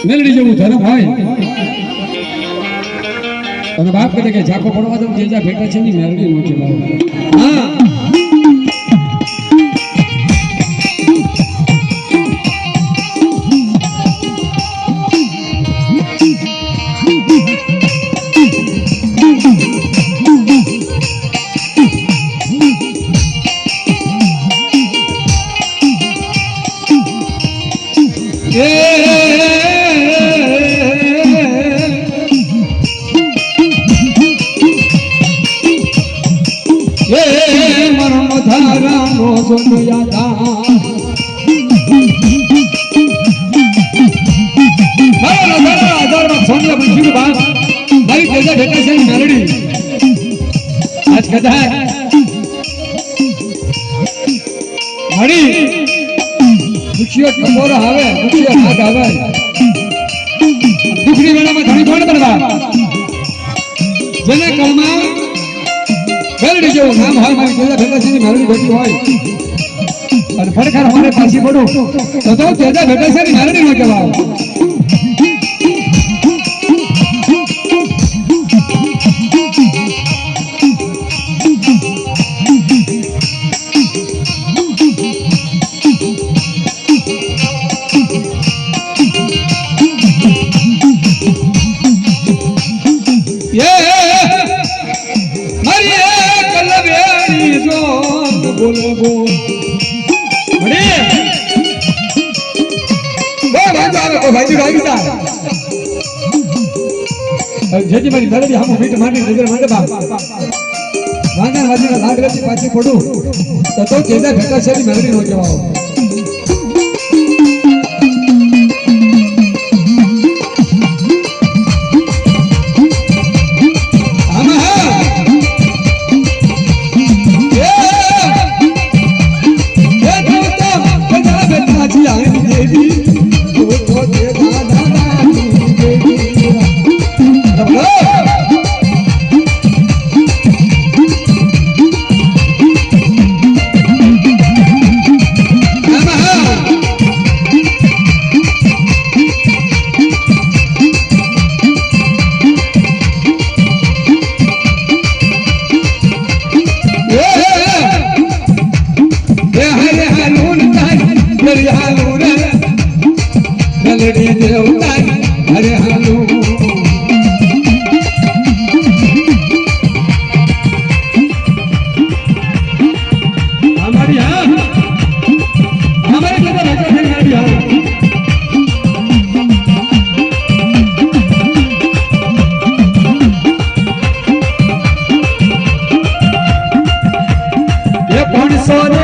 મેલડી જેવું ધર્મ હોય અને બાપ કહે કે ઝાકો પડવા દઉં જે જા ભેટા છે ને મેલડી નો કહેવાય. હા જેને કળમાં મેલડી જેવું નામ હોય મારી તેજા ભેટાશેની મેલડી બેઠી હોય અને ફરખર મારે પાછી પડું તો તેજા ભેટાશેની મેલડી નો કહેવાય. જેથી મારી મેલડી હામો મીટ માટી નજર માંડે બા વાંગણ વાજીના લાગ રેતી પાછી પડું તો તેજા ભેટાશેની મેલડી નો કહેવાય. સોને